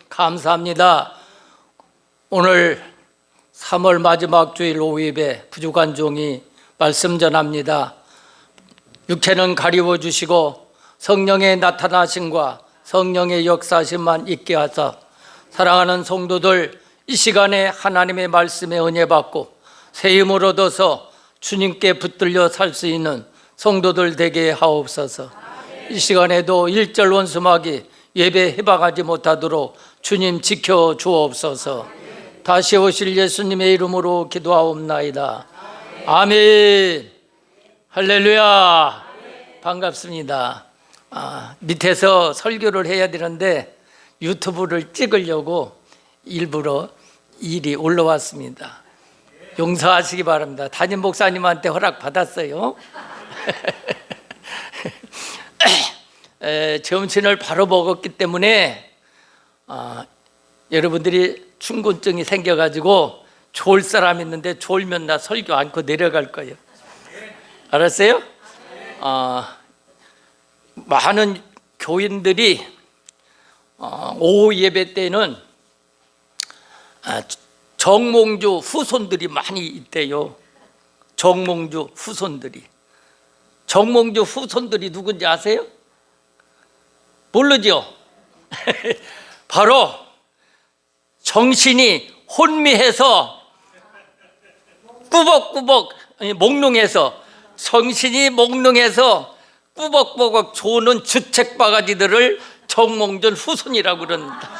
감사합니다. 오늘 3월 마지막 주일 오후 예배 부족한 종이 말씀 전합니다. 육체는 가리워 주시고 성령의 나타나심과 성령의 역사심만 있게 하사 사랑하는 성도들 이 시간에 하나님의 말씀에 은혜 받고 새 힘을 얻어서 주님께 붙들려 살 수 있는 성도들 되게 하옵소서. 이 시간에도 일절 원수마귀 예배 해방하지 못하도록 주님 지켜 주옵소서. 다시 오실 예수님의 이름으로 기도하옵나이다. 아멘. 할렐루야. 반갑습니다. 밑에서 설교를 해야 되는데 유튜브를 찍으려고 일부러 일이 올라왔습니다. 용서하시기 바랍니다. 담임 목사님한테 허락 받았어요. 점심을 바로 먹었기 때문에 여러분들이 충곤증이 생겨가지고 졸 사람 있는데 졸면 나 설교 않고 내려갈 거예요. 알았어요? 많은 교인들이 오후 예배 때는 정몽주 후손들이 많이 있대요. 정몽주 후손들이. 정몽주 후손들이 누군지 아세요? 모르죠? 바로 정신이 혼미해서 꾸벅꾸벅 몽롱해서 정신이 몽롱해서 꾸벅꾸벅 조는 주책바가지들을 정몽준 후손이라고 그럽니다.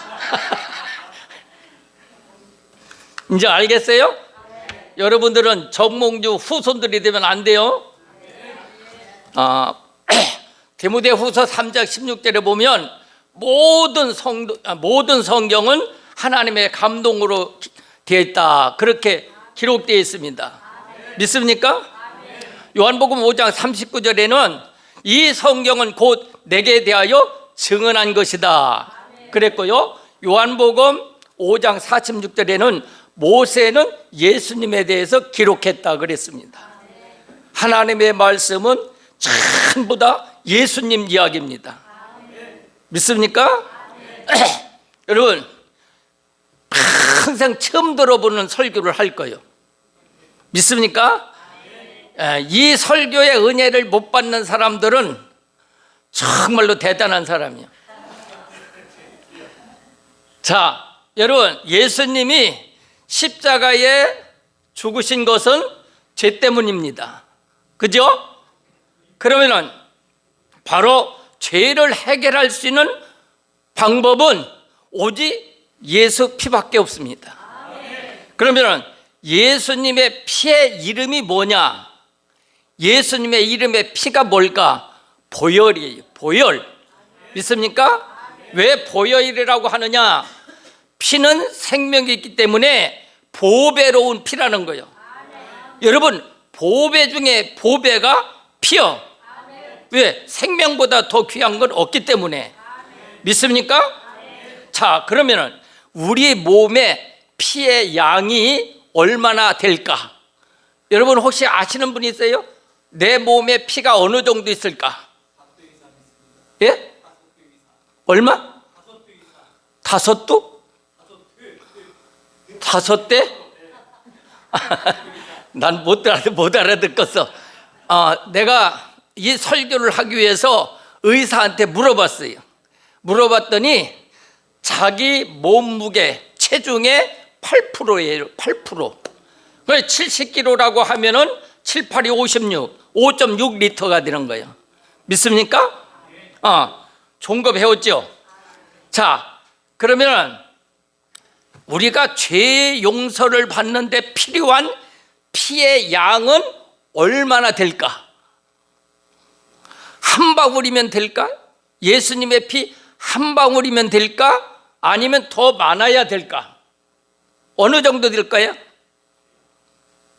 이제 알겠어요? 여러분들은 정몽주 후손들이 되면 안 돼요. 디모데후서 3장 16절에 보면 모든 성경은 하나님의 감동으로 되어 있다, 그렇게 기록되어 있습니다. 믿습니까? 요한복음 5장 39절에는 이 성경은 곧 내게 대하여 증언한 것이다 그랬고요, 요한복음 5장 46절에는 모세는 예수님에 대해서 기록했다 그랬습니다. 하나님의 말씀은 전부 다 예수님 이야기입니다. 믿습니까? 여러분, 평생 처음 들어보는 설교를 할 거예요. 믿습니까? 이 설교의 은혜를 못 받는 사람들은 정말로 대단한 사람이에요. 자, 여러분, 예수님이 십자가에 죽으신 것은 죄 때문입니다. 그죠? 그러면은 바로 죄를 해결할 수 있는 방법은 오직 예수 피밖에 없습니다. 그러면은 예수님의 피의 이름이 뭐냐? 예수님의 이름의 피가 뭘까? 보혈이에요. 보혈. 믿습니까? 왜 보혈이라고 하느냐? 피는 생명이 있기 때문에 보배로운 피라는 거예요. 여러분, 보배 중에 보배가 피요. 왜? 생명보다 더 귀한 건 없기 때문에. 믿습니까? 자, 그러면은 우리 몸에 피의 양이 얼마나 될까? 여러분 혹시 아시는 분 있어요? 내 몸에 피가 어느 정도 있을까? 예? 얼마? 5도? 5대? 난 못 알아듣겠어. 내가 이 설교를 하기 위해서 의사한테 물어봤어요. 물어봤더니 자기 몸무게 체중의 8%예요. 8%. 70kg라고 하면은 7, 8이 56, 5.6리터가 되는 거예요. 믿습니까? 좋은 거 배웠죠? 자, 그러면 우리가 죄 용서를 받는데 필요한 피의 양은 얼마나 될까? 한 방울이면 될까? 예수님의 피 한 방울이면 될까? 아니면 더 많아야 될까? 어느 정도 될까요?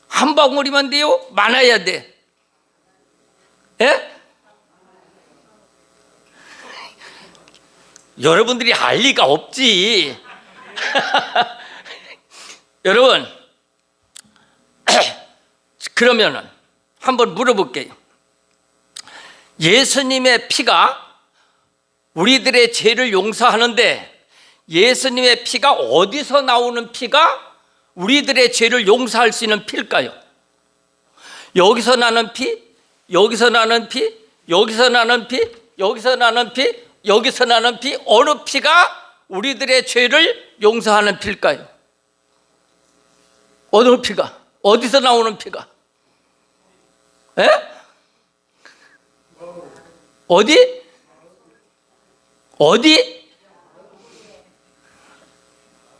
한 방울이면 돼요? 많아야 돼? 예? 여러분들이 알 리가 없지. 여러분, 그러면은 한번 물어볼게요. 예수님의 피가 우리들의 죄를 용서하는데 예수님의 피가 어디서 나오는 피가 우리들의 죄를 용서할 수 있는 피일까요? 여기서 나는 피, 여기서 나는 피, 여기서 나는 피, 여기서 나는 피, 여기서 나는 피, 어느 피가 우리들의 죄를 용서하는 피일까요? 어느 피가? 어디서 나오는 피가? 에? 어디? 어디?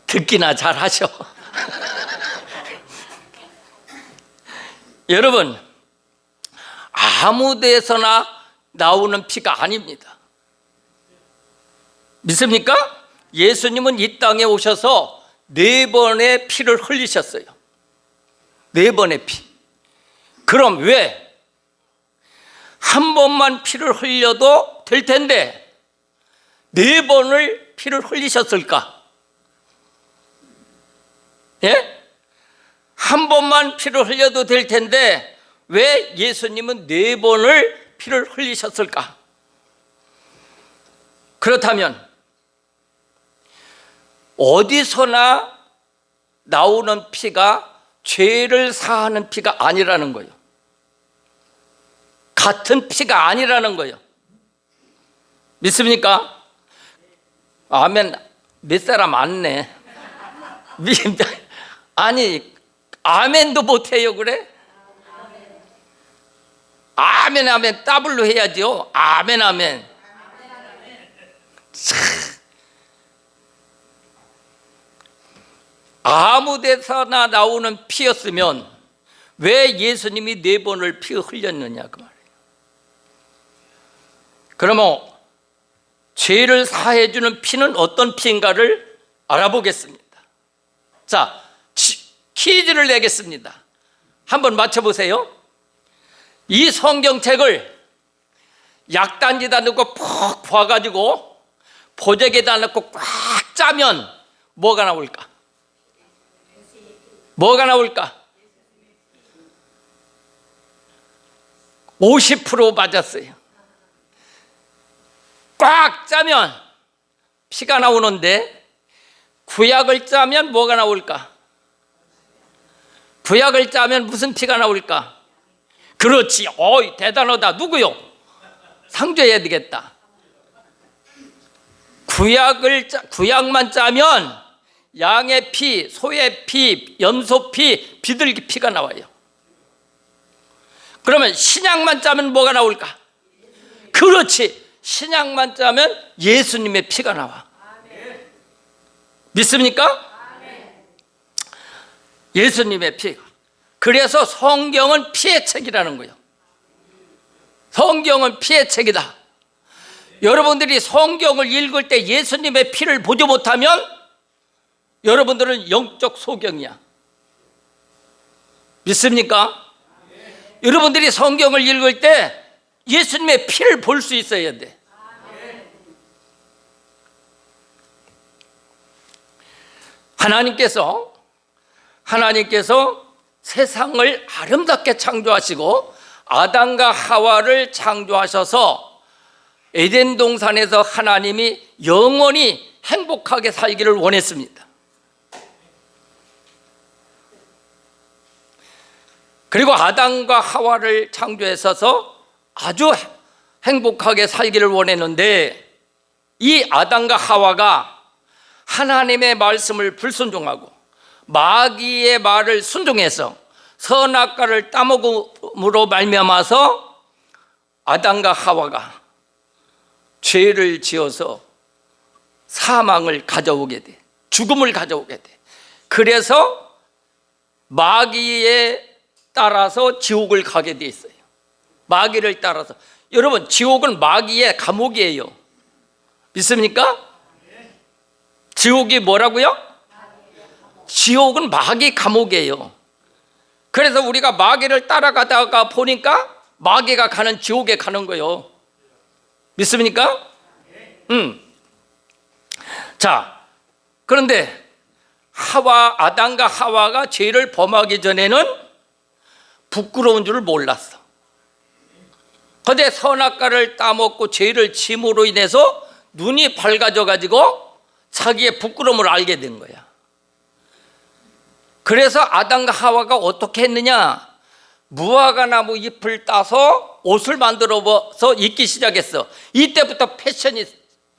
듣기나 잘 하셔. 여러분, 아무 데서나 나오는 피가 아닙니다. 믿습니까? 예수님은 이 땅에 오셔서 4번의 피를 흘리셨어요. 4번의 피. 그럼 왜? 한 번만 피를 흘려도 될 텐데 4번을 피를 흘리셨을까? 예? 한 번만 피를 흘려도 될 텐데 왜 예수님은 4번을 피를 흘리셨을까? 그렇다면 어디서나 나오는 피가 죄를 사하는 피가 아니라는 거예요. 같은 피가 아니라는 거예요. 믿습니까? 아멘. 몇 사람 안네. 아니, 아멘도 못해요, 그래? 아멘, 아멘. 더블로 해야죠. 아멘, 아멘. 참. 아무 데서나 나오는 피였으면 왜 예수님이 4번을 피 흘렸느냐 그 말이에요. 그러면 죄를 사해 주는 피는 어떤 피인가를 알아보겠습니다. 자, 퀴즈를 내겠습니다. 한번 맞춰보세요. 이 성경책을 약단지다 넣고 푹 봐가지고 보자기에다 넣고 꽉 짜면 뭐가 나올까? 뭐가 나올까? 50% 맞았어요. 꽉 짜면 피가 나오는데 구약을 짜면 뭐가 나올까? 구약을 짜면 무슨 피가 나올까? 그렇지. 어이, 대단하다. 누구요? 상조해야 되겠다. 구약만 짜면 양의 피, 소의 피, 염소 피, 비둘기 피가 나와요. 그러면 신약만 짜면 뭐가 나올까? 그렇지. 신약만 짜면 예수님의 피가 나와. 믿습니까? 예수님의 피. 그래서 성경은 피의 책이라는 거예요. 성경은 피의 책이다. 여러분들이 성경을 읽을 때 예수님의 피를 보지 못하면 여러분들은 영적 소경이야. 믿습니까? 여러분들이 성경을 읽을 때 예수님의 피를 볼 수 있어야 돼. 하나님께서 세상을 아름답게 창조하시고 아담과 하와를 창조하셔서 에덴 동산에서 하나님이 영원히 행복하게 살기를 원했습니다. 그리고 아담과 하와를 창조해서 아주 행복하게 살기를 원했는데 이 아담과 하와가 하나님의 말씀을 불순종하고 마귀의 말을 순종해서 선악과를 따먹음으로 말미암아서 아담과 하와가 죄를 지어서 사망을 가져오게 돼. 죽음을 가져오게 돼. 그래서 마귀에 따라서 지옥을 가게 돼 있어요. 마귀를 따라서. 여러분, 지옥은 마귀의 감옥이에요. 믿습니까? 지옥이 뭐라고요? 지옥은 마귀 감옥이에요. 그래서 우리가 마귀를 따라가다가 보니까 마귀가 가는 지옥에 가는 거예요. 믿습니까? 자, 그런데 아담과 하와가 죄를 범하기 전에는 부끄러운 줄을 몰랐어. 그런데 선악과를 따먹고 죄를 짐으로 인해서 눈이 밝아져 가지고 자기의 부끄러움을 알게 된 거야. 그래서 아담과 하와가 어떻게 했느냐? 무화과 나무 잎을 따서 옷을 만들어서 입기 시작했어. 이때부터 패션이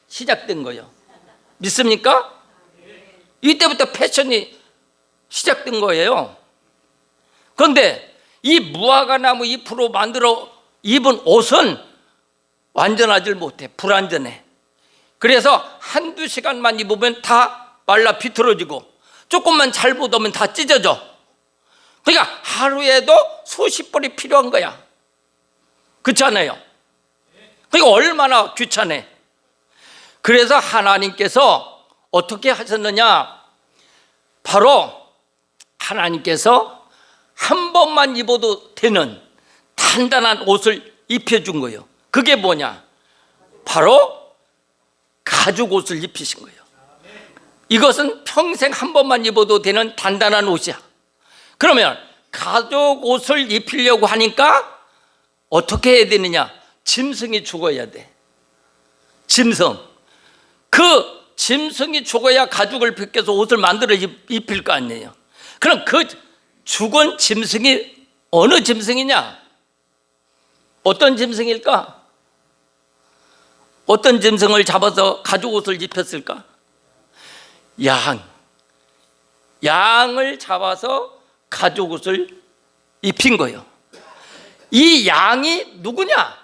시작된 거예요. 믿습니까? 이때부터 패션이 시작된 거예요. 그런데 이 무화과 나무 잎으로 만들어 입은 옷은 완전하지 못해. 불완전해. 그래서 한두 시간만 입으면 다 말라 비틀어지고 조금만 잘못 오면 다 찢어져. 그러니까 하루에도 수십 벌이 필요한 거야. 그렇지 않아요? 그러니까 얼마나 귀찮아. 그래서 하나님께서 어떻게 하셨느냐? 바로 하나님께서 한 번만 입어도 되는 단단한 옷을 입혀준 거예요. 그게 뭐냐? 바로 가죽 옷을 입히신 거예요. 이것은 평생 한 번만 입어도 되는 단단한 옷이야. 그러면 가죽 옷을 입히려고 하니까 어떻게 해야 되느냐? 짐승이 죽어야 돼. 짐승. 그 짐승이 죽어야 가죽을 벗겨서 옷을 만들어 입힐 거 아니에요. 그럼 그 죽은 짐승이 어느 짐승이냐? 어떤 짐승일까? 어떤 짐승을 잡아서 가죽 옷을 입혔을까? 양을 잡아서 가죽 옷을 입힌 거예요. 이 양이 누구냐?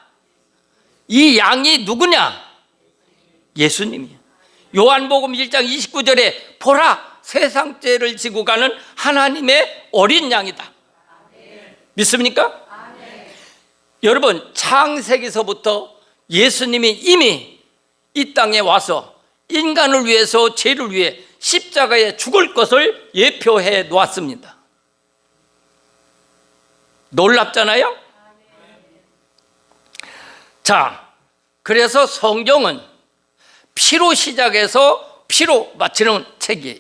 이 양이 누구냐? 예수님이에요. 요한복음 1장 29절에 보라, 세상 죄를 지고 가는 하나님의 어린 양이다. 믿습니까? 여러분, 창세기서부터 예수님이 이미 이 땅에 와서 인간을 위해서, 죄를 위해 십자가에 죽을 것을 예표해 놓았습니다. 놀랍잖아요? 자, 그래서 성경은 피로 시작해서 피로 마치는 책이에요.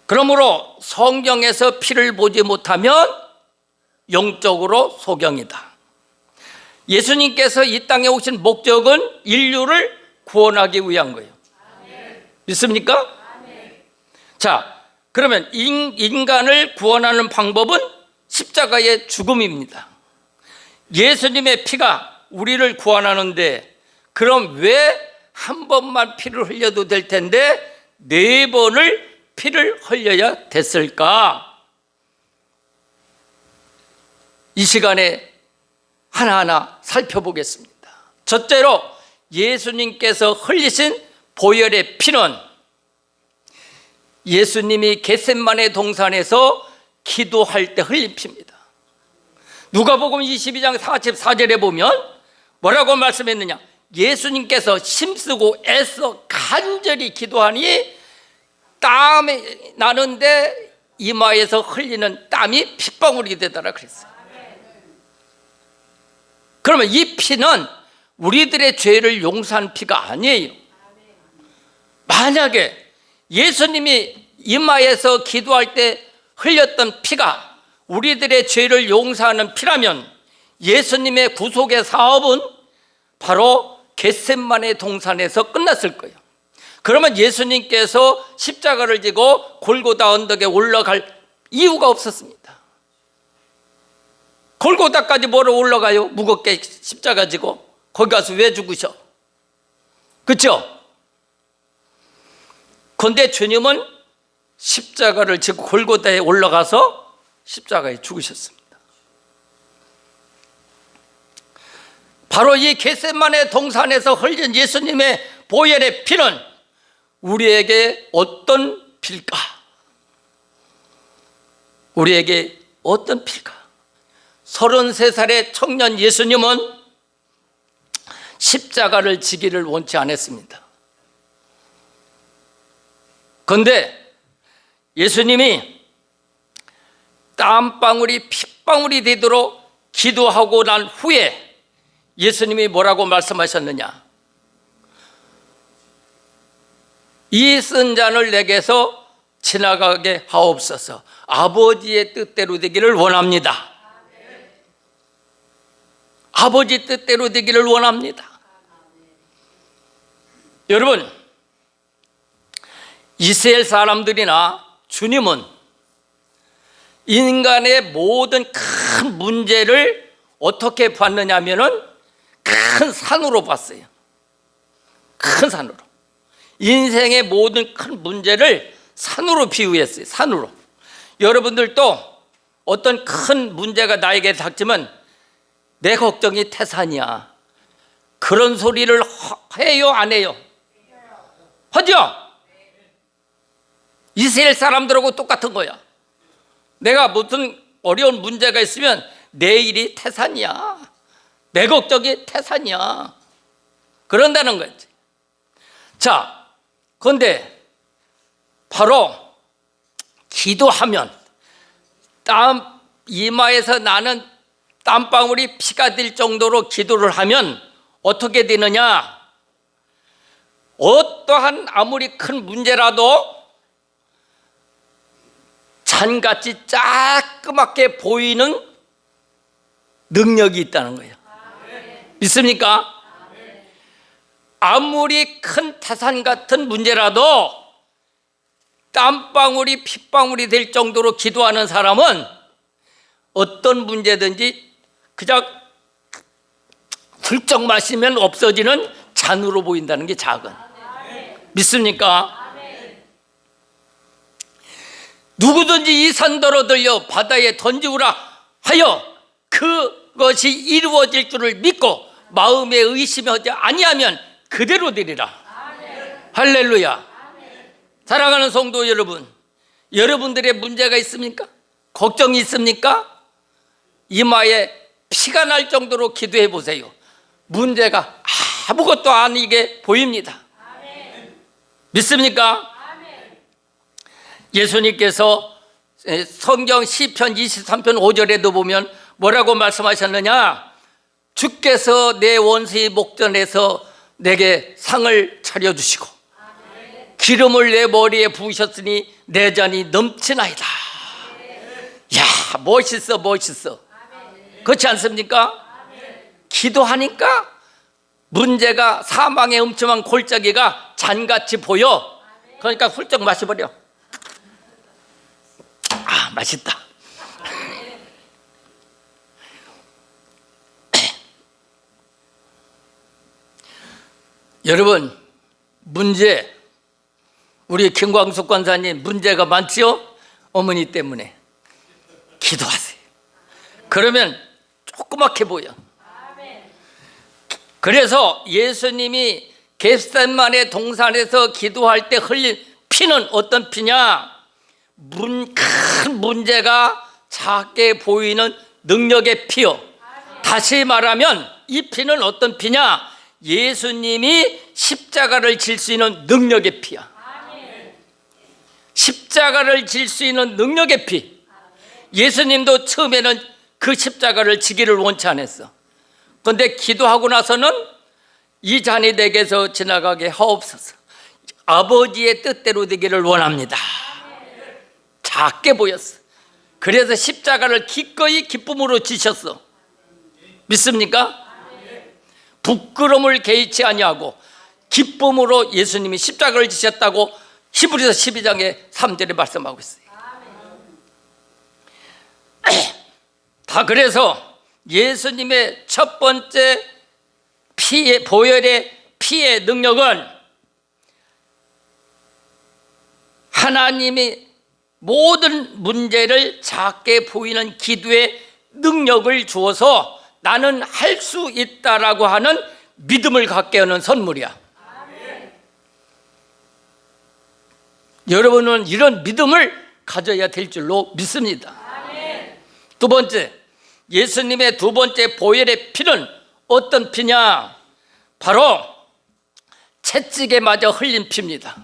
그러므로 성경에서 피를 보지 못하면 영적으로 소경이다. 예수님께서 이 땅에 오신 목적은 인류를 구원하기 위한 거예요. 믿습니까? 자, 그러면 인간을 구원하는 방법은 십자가의 죽음입니다. 예수님의 피가 우리를 구원하는데, 그럼 왜 한 번만 피를 흘려도 될 텐데 4번을 피를 흘려야 됐을까? 이 시간에 하나하나 살펴보겠습니다. 첫째로 예수님께서 흘리신 보혈의 피는 예수님이 겟세마네 동산에서 기도할 때 흘린 피입니다. 누가복음 22장 44절에 보면 뭐라고 말씀했느냐? 예수님께서 힘쓰고 애써 간절히 기도하니 땀이 나는데 이마에서 흘리는 땀이 핏방울이 되더라 그랬어요. 그러면 이 피는 우리들의 죄를 용서한 피가 아니에요. 만약에 예수님이 이마에서 기도할 때 흘렸던 피가 우리들의 죄를 용서하는 피라면 예수님의 구속의 사업은 바로 겟세마네 동산에서 끝났을 거예요. 그러면 예수님께서 십자가를 지고 골고다 언덕에 올라갈 이유가 없었습니다. 골고다까지 뭐로 올라가요? 무겁게 십자가 지고 거기 가서 왜 죽으셔? 그렇죠? 그런데 주님은 십자가를 지고 골고다에 올라가서 십자가에 죽으셨습니다. 바로 이 겟세마네 동산에서 흘린 예수님의 보혈의 피는 우리에게 어떤 피일까? 우리에게 어떤 피일까? 33살의 청년 예수님은 십자가를 지기를 원치 않았습니다. 그런데 예수님이 땀방울이 핏방울이 되도록 기도하고 난 후에 예수님이 뭐라고 말씀하셨느냐? 이 쓴 잔을 내게서 지나가게 하옵소서. 아버지의 뜻대로 되기를 원합니다. 아버지 뜻대로 되기를 원합니다. 여러분, 이스라엘 사람들이나 주님은 인간의 모든 큰 문제를 어떻게 봤느냐 하면은 큰 산으로 봤어요. 큰 산으로. 인생의 모든 큰 문제를 산으로 비유했어요. 산으로. 여러분들도 어떤 큰 문제가 나에게 닥치면 내 걱정이 태산이야, 그런 소리를 해요, 안 해요? 하죠? 이스라엘 사람들하고 똑같은 거야. 내가 무슨 어려운 문제가 있으면 내 일이 태산이야, 내 걱정이 태산이야, 그런다는 거지. 자, 그런데 바로 기도하면 땀 이마에서 나는 땀방울이 피가 될 정도로 기도를 하면 어떻게 되느냐? 어떠한 아무리 큰 문제라도 잔같이 자그맣게 보이는 능력이 있다는 거예요. 믿습니까? 아무리 큰 태산 같은 문제라도 땀방울이 핏방울이 될 정도로 기도하는 사람은 어떤 문제든지 그냥 슬쩍 마시면 없어지는 잔으로 보인다는 게 작은. 믿습니까? 누구든지 이 산더러 들려 바다에 던지우라 하여 그것이 이루어질 줄을 믿고 마음에 의심하지 아니하면 그대로 되리라. 할렐루야. 사랑하는 성도 여러분, 여러분들의 문제가 있습니까? 걱정이 있습니까? 이마에 피가 날 정도로 기도해 보세요. 문제가 아무것도 아니게 보입니다. 믿습니까? 예수님께서 성경 시편 23편 5절에도 보면 뭐라고 말씀하셨느냐? 주께서 내 원수의 목전에서 내게 상을 차려주시고 기름을 내 머리에 부으셨으니 내 잔이 넘치나이다. 야, 멋있어, 멋있어. 그렇지 않습니까? 기도하니까 문제가 사망의 음침한 골짜기가 잔같이 보여. 그러니까 훌쩍 마셔버려. 아, 맛있다. 여러분, 문제, 우리 김광숙 권사님 문제가 많지요? 어머니 때문에. 기도하세요. 그러면 조그맣게 보여. 그래서 예수님이 겟세마네 동산에서 기도할 때 흘린 피는 어떤 피냐? 큰 문제가 작게 보이는 능력의 피요. 다시 말하면 이 피는 어떤 피냐? 예수님이 십자가를 질 수 있는 능력의 피야. 십자가를 질 수 있는 능력의 피. 예수님도 처음에는 그 십자가를 지기를 원치 않았어. 그런데 기도하고 나서는 이 잔이 내게서 지나가게 하옵소서, 아버지의 뜻대로 되기를 원합니다. 작게 보였어. 그래서 십자가를 기꺼이 기쁨으로 지셨어. 믿습니까? 부끄러움을 개의치 아니하고 기쁨으로 예수님이 십자가를 지셨다고 히브리서 12장의 3절에 말씀하고 있어요. 다 그래서 예수님의 첫 번째 피의 보혈의 피의 능력은 하나님이 모든 문제를 작게 보이는 기도의 능력을 주어서 나는 할 수 있다라고 하는 믿음을 갖게 하는 선물이야. 여러분은 이런 믿음을 가져야 될 줄로 믿습니다. 두 번째, 예수님의 두 번째 보혈의 피는 어떤 피냐? 바로 채찍에 맞아 흘린 피입니다.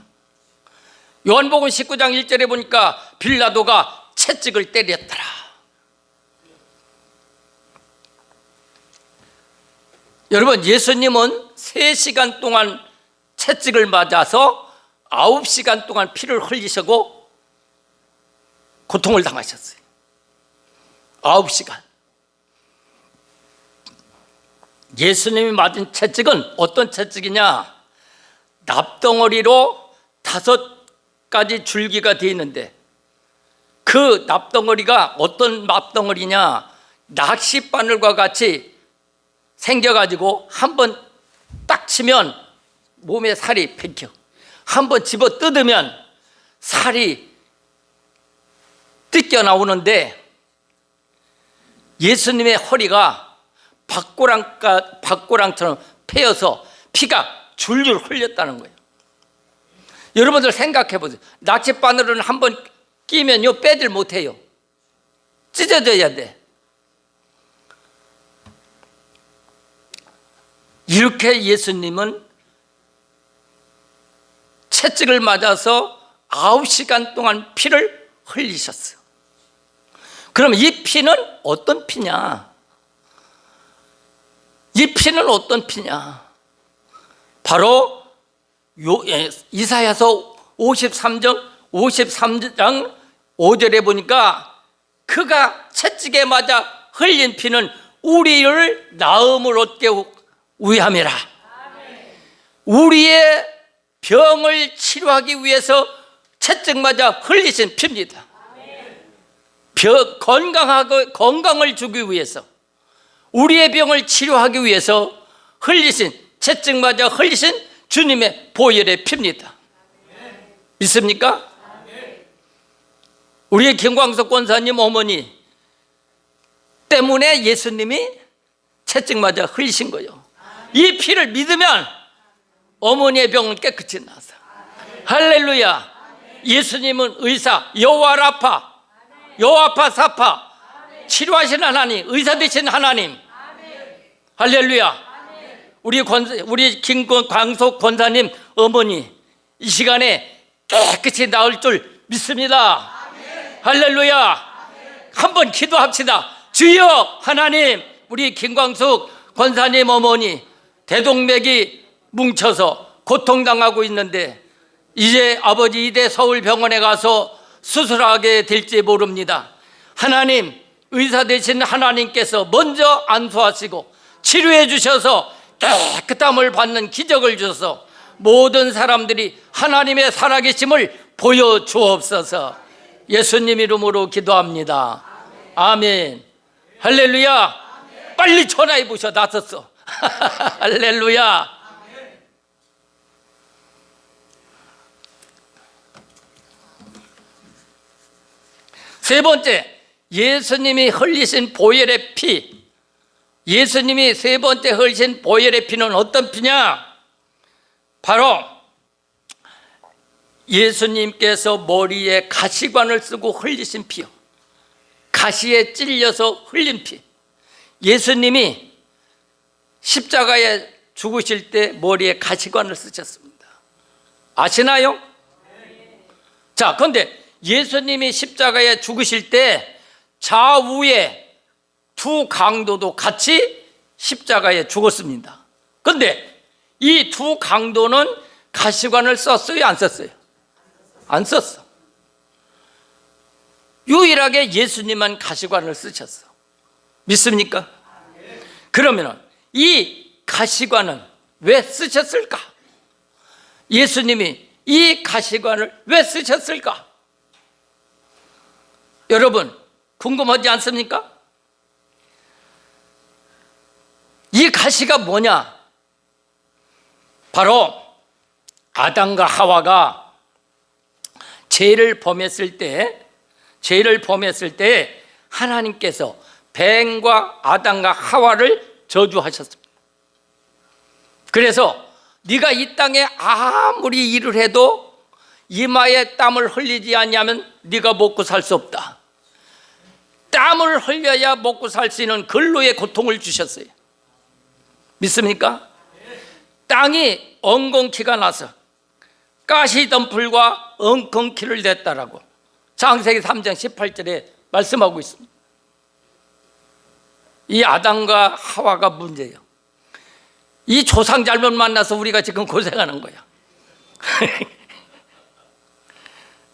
요한복음 19장 1절에 보니까 빌라도가 채찍을 때렸더라. 여러분, 예수님은 3시간 동안 채찍을 맞아서 9시간 동안 피를 흘리시고 고통을 당하셨어요. 9시간. 예수님이 맞은 채찍은 어떤 채찍이냐? 납덩어리로 5가지 줄기가 되어 있는데 그 납덩어리가 어떤 납덩어리냐, 낚싯바늘과 같이 생겨가지고 한번 딱 치면 몸에 살이 박혀, 한번 집어 뜯으면 살이 뜯겨 나오는데 예수님의 허리가 박고랑처럼 패여서 피가 줄줄 흘렸다는 거예요. 여러분들 생각해 보세요. 낚싯바늘은 한번 끼면요 빼질 못해요. 찢어져야 돼. 이렇게 예수님은 채찍을 맞아서 9시간 동안 피를 흘리셨어요. 그럼 이 피는 어떤 피냐? 이 피는 어떤 피냐? 바로 이사야서 53장 5절에 보니까 그가 채찍에 맞아 흘린 피는 우리를 나음을 얻게 위함이라. 우리의 병을 치료하기 위해서 채찍 맞아 흘리신 피입니다. 건강을 주기 위해서, 우리의 병을 치료하기 위해서 채찍 맞아 흘리신 주님의 보혈의 피입니다. 믿습니까? 우리의 김광석 권사님 어머니 때문에 예수님이 채찍 맞아 흘리신 거예요. 이 피를 믿으면 어머니의 병은 깨끗이 나서. 할렐루야. 예수님은 의사, 여호와라파, 여호와파 사파, 치료하신 하나님, 의사 되신 하나님. 할렐루야. 우리 김광석 권사님 어머니 이 시간에 깨끗이 나을 줄 믿습니다. 할렐루야. 한번 기도합시다. 주여 하나님, 우리 김광숙 권사님 어머니 대동맥이 뭉쳐서 고통당하고 있는데 이제 아버지 이대 서울병원에 가서 수술하게 될지 모릅니다. 하나님, 의사 되신 하나님께서 먼저 안수하시고 치료해 주셔서 깨끗함을 받는 기적을 주셔서 모든 사람들이 하나님의 살아계심을 보여주옵소서. 예수님 이름으로 기도합니다. 아멘. 할렐루야. 빨리 전화해 보셔. 나섰어. 할렐루야. 세 번째, 예수님이 흘리신 보혈의 피. 예수님이 세 번째 흘리신 보혈의 피는 어떤 피냐? 바로 예수님께서 머리에 가시관을 쓰고 흘리신 피요. 가시에 찔려서 흘린 피. 예수님이 십자가에 죽으실 때 머리에 가시관을 쓰셨습니다. 아시나요? 자, 그런데 예수님이 십자가에 죽으실 때 좌우에 두 강도도 같이 십자가에 죽었습니다. 그런데 이 두 강도는 가시관을 썼어요, 안 썼어요? 안 썼어. 유일하게 예수님만 가시관을 쓰셨어. 믿습니까? 그러면 이 가시관은 왜 쓰셨을까? 예수님이 이 가시관을 왜 쓰셨을까? 여러분 궁금하지 않습니까? 이 가시가 뭐냐? 바로 아담과 하와가 죄를 범했을 때 하나님께서 뱀과 아담과 하와를 저주하셨습니다. 그래서 네가 이 땅에 아무리 일을 해도 이마에 땀을 흘리지 않냐면 네가 먹고 살 수 없다. 땀을 흘려야 먹고 살 수 있는 근로의 고통을 주셨어요. 믿습니까? 땅이 엉겅퀴가 나서 가시덤불과 엉겅퀴를 냈다라고 창세기 3장 18절에 말씀하고 있습니다. 이 아담과 하와가 문제예요. 이 조상 잘못 만나서 우리가 지금 고생하는 거야.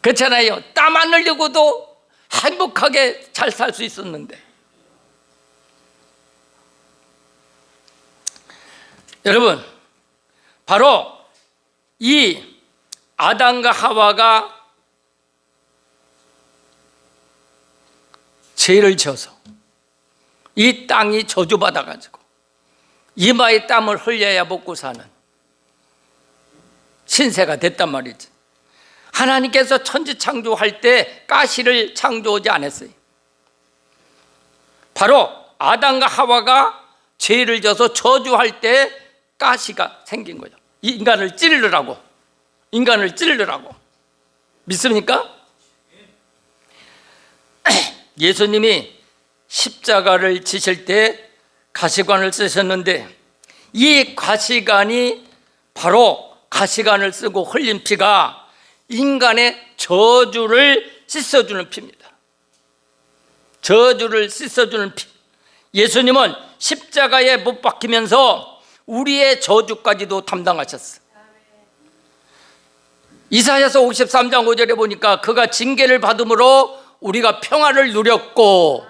그렇잖아요. 땀 안 흘리고도 행복하게 잘 살 수 있었는데. 여러분, 바로 이 아담과 하와가 죄를 지어서 이 땅이 저주받아가지고 이마에 땀을 흘려야 먹고 사는 신세가 됐단 말이지. 하나님께서 천지 창조할 때 가시를 창조하지 않았어요. 바로 아담과 하와가 죄를 져서 저주할 때 가시가 생긴 거예요. 인간을 찌르라고. 믿습니까? 예수님이 십자가를 지실 때 가시관을 쓰셨는데 이 가시관이 바로 가시관을 쓰고 흘린 피가 인간의 저주를 씻어주는 피입니다. 저주를 씻어주는 피. 예수님은 십자가에 못 박히면서 우리의 저주까지도 담당하셨어요. 이사야서 53장 5절에 보니까 그가 징계를 받음으로 우리가 평화를 누렸고,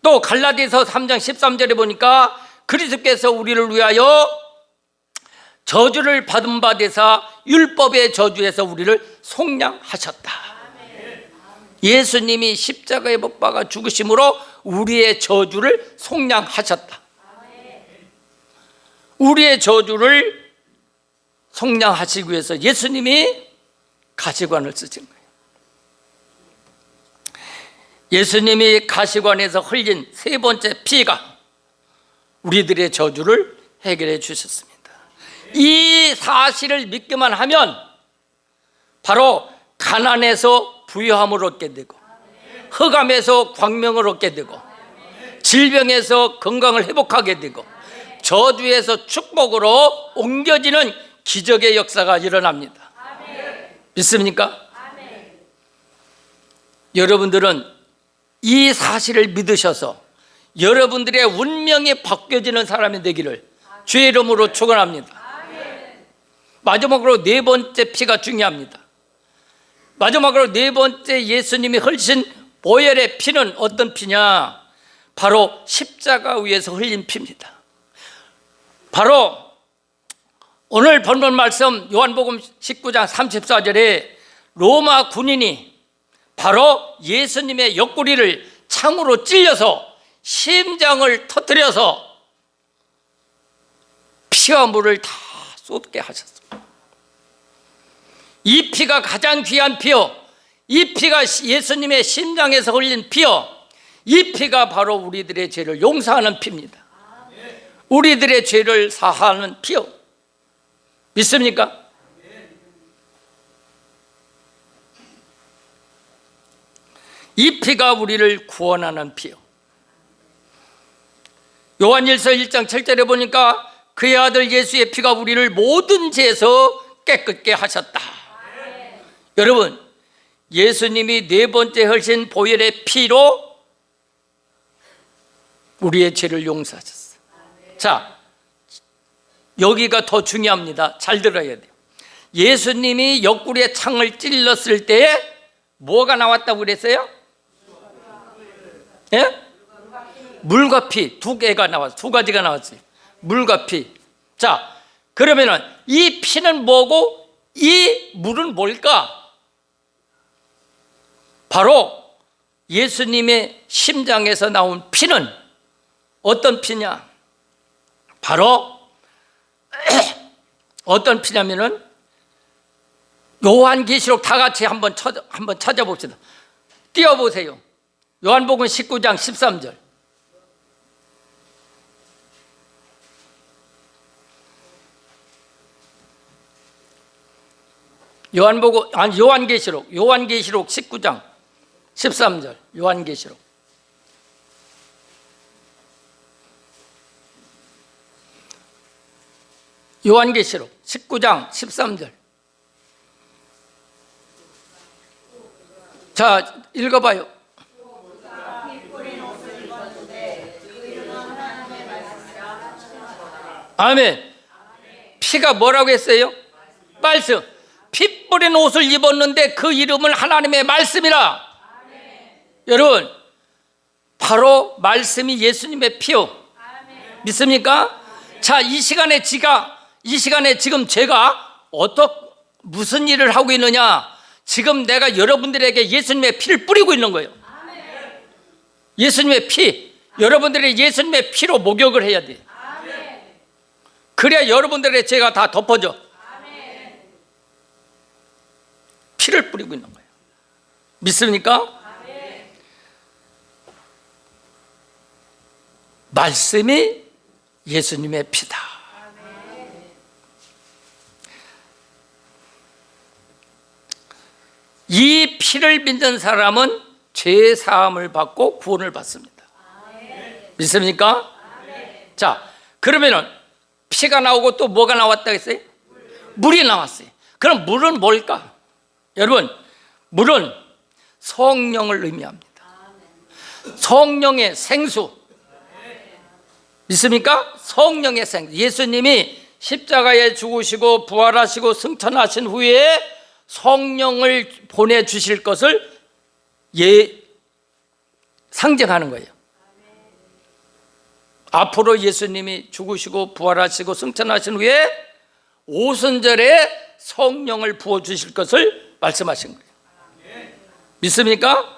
또 갈라디아서 3장 13절에 보니까 그리스도께서 우리를 위하여 저주를 받은 바 되사 율법의 저주에서 우리를 속량하셨다. 예수님이 십자가에 못 박아 죽으심으로 우리의 저주를 속량하셨다. 우리의 저주를 속량하시기 위해서 예수님이 가시관을 쓰신 거예요. 예수님이 가시관에서 흘린 세 번째 피가 우리들의 저주를 해결해 주셨습니다. 이 사실을 믿기만 하면 바로 가난에서 부유함을 얻게 되고, 흑암에서 광명을 얻게 되고, 질병에서 건강을 회복하게 되고, 저주에서 축복으로 옮겨지는 기적의 역사가 일어납니다. 믿습니까? 여러분들은 이 사실을 믿으셔서 여러분들의 운명이 바뀌어지는 사람이 되기를 주의 이름으로 축원합니다. 마지막으로 네 번째 피가 중요합니다. 마지막으로 네 번째 예수님이 흘리신 보혈의 피는 어떤 피냐? 바로 십자가 위에서 흘린 피입니다. 바로 오늘 본문 말씀 요한복음 19장 34절에 로마 군인이 바로 예수님의 옆구리를 창으로 찔려서 심장을 터뜨려서 피와 물을 다 쏟게 하셨습니다. 이 피가 가장 귀한 피요, 이 피가 예수님의 심장에서 흘린 피요, 이 피가 바로 우리들의 죄를 용서하는 피입니다. 우리들의 죄를 사하는 피요. 믿습니까? 이 피가 우리를 구원하는 피요. 요한일서 1장 7절에 보니까 그의 아들 예수의 피가 우리를 모든 죄에서 깨끗게 하셨다. 여러분, 예수님이 네 번째 흘린 보혈의 피로 우리의 죄를 용서하셨어요. 자, 여기가 더 중요합니다. 잘 들어야 돼요. 예수님이 옆구리에 창을 찔렀을 때에 뭐가 나왔다고 그랬어요? 예? 물과 피 두 개가 나왔어요. 두 가지가 나왔어요. 물과 피. 자, 그러면은 이 피는 뭐고 이 물은 뭘까? 바로 예수님의 심장에서 나온 피는 어떤 피냐? 바로 어떤 피냐면은 요한계시록 다 같이 한번 찾아봅시다. 띄워보세요. 요한복음 19장 13절. 요한계시록 19장 13절. 요한계시록. 요한계시록 19장 13절. 자, 읽어봐요. 아멘. 피가 뭐라고 했어요? 말씀. 피 뿌린 옷을 입었는데 그 이름은 하나님의 말씀이라. 여러분, 바로 말씀이 예수님의 피요. 믿습니까? 자, 이 시간에 지금 제가 무슨 일을 하고 있느냐? 지금 내가 여러분들에게 예수님의 피를 뿌리고 있는 거예요. 예수님의 피, 여러분들이 예수님의 피로 목욕을 해야 돼. 그래야 여러분들의 죄가 다 덮어져. 피를 뿌리고 있는 거예요. 믿습니까? 말씀이 예수님의 피다. 이 피를 믿는 사람은 죄 사함을 받고 구원을 받습니다. 믿습니까? 자, 그러면은 피가 나오고 또 뭐가 나왔다 했어요? 물이 나왔어요. 그럼 물은 뭘까? 여러분, 물은 성령을 의미합니다. 성령의 생수. 믿습니까? 성령의 생수. 예수님이 십자가에 죽으시고 부활하시고 승천하신 후에 성령을 보내주실 것을 상징하는 거예요. 앞으로 예수님이 죽으시고 부활하시고 승천하신 후에 오순절에 성령을 부어주실 것을 말씀하신 거예요. 믿습니까?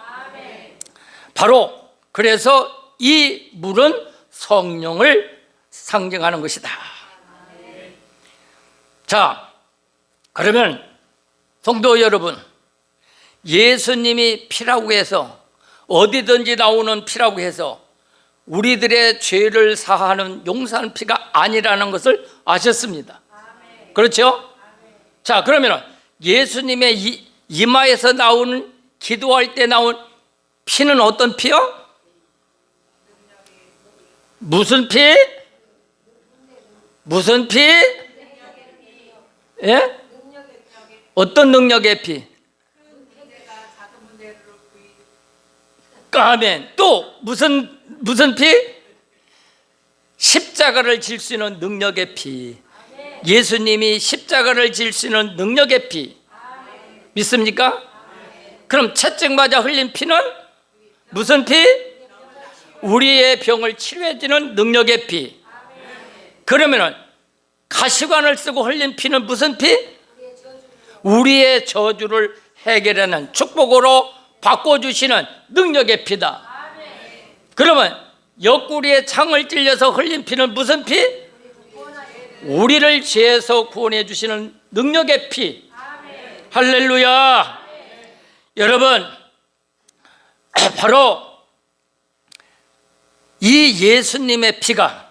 바로 그래서 이 물은 성령을 상징하는 것이다. 자, 그러면 성도 여러분, 예수님이 피라고 해서 어디든지 나오는 피라고 해서 우리들의 죄를 사하는 용서하는 피가 아니라는 것을 아셨습니다. 그렇죠? 자, 그러면 예수님의 이마에서 나오는, 기도할 때 나온 피는 어떤 피요? 무슨 피? 무슨 피? 예? 어떤 능력의 피? 아멘. 또 무슨 피? 십자가를 질 수 있는 능력의 피. 예수님이 십자가를 질 수 있는 능력의 피. 믿습니까? 그럼 채찍 맞아 흘린 피는 무슨 피? 우리의 병을 치료해 주는 능력의 피. 그러면은 가시관을 쓰고 흘린 피는 무슨 피? 우리의 저주를 해결하는 축복으로 바꿔주시는 능력의 피다. 그러면 옆구리에 창을 찔려서 흘린 피는 무슨 피? 우리를 죄에서 구원해 주시는 능력의 피. 할렐루야. 여러분, 바로 이 예수님의 피가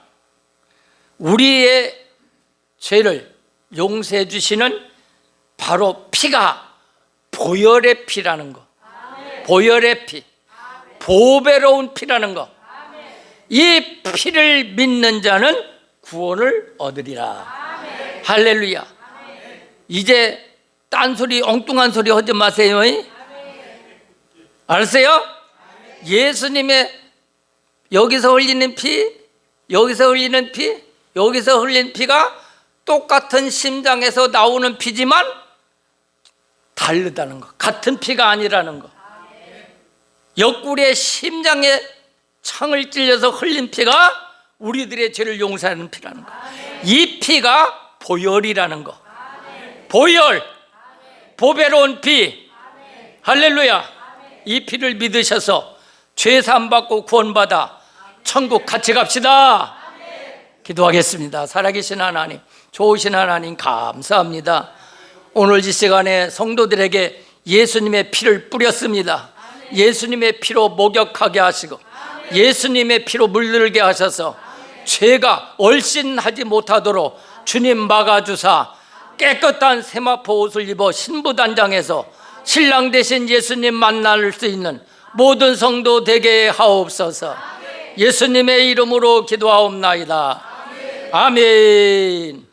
우리의 죄를 용서해 주시는 바로 피가 보혈의 피라는 거. 보혈의 피, 보배로운 피라는 거. 이 피를 믿는 자는 구원을 얻으리라. 할렐루야. 이제 딴소리, 엉뚱한 소리 하지 마세요. 알았어요? 예수님의 여기서 흘리는 피, 여기서 흘리는 피, 여기서 흘린 피가 똑같은 심장에서 나오는 피지만 다르다는 거. 같은 피가 아니라는 거. 옆구리에 심장에 창을 찔려서 흘린 피가 우리들의 죄를 용서하는 피라는 거. 이 피가 보혈이라는 거. 보혈, 보배로운 피. 할렐루야. 이 피를 믿으셔서 죄 사함 받고 구원받아 천국 같이 갑시다. 기도하겠습니다. 살아계신 하나님, 좋으신 하나님 감사합니다. 오늘 이 시간에 성도들에게 예수님의 피를 뿌렸습니다. 예수님의 피로 목욕하게 하시고 예수님의 피로 물들게 하셔서 죄가 얼씬하지 못하도록 주님 막아주사 깨끗한 세마포 옷을 입어 신부단장에서 신랑 되신 예수님 만날 수 있는 모든 성도 되게 하옵소서. 예수님의 이름으로 기도하옵나이다. 아멘.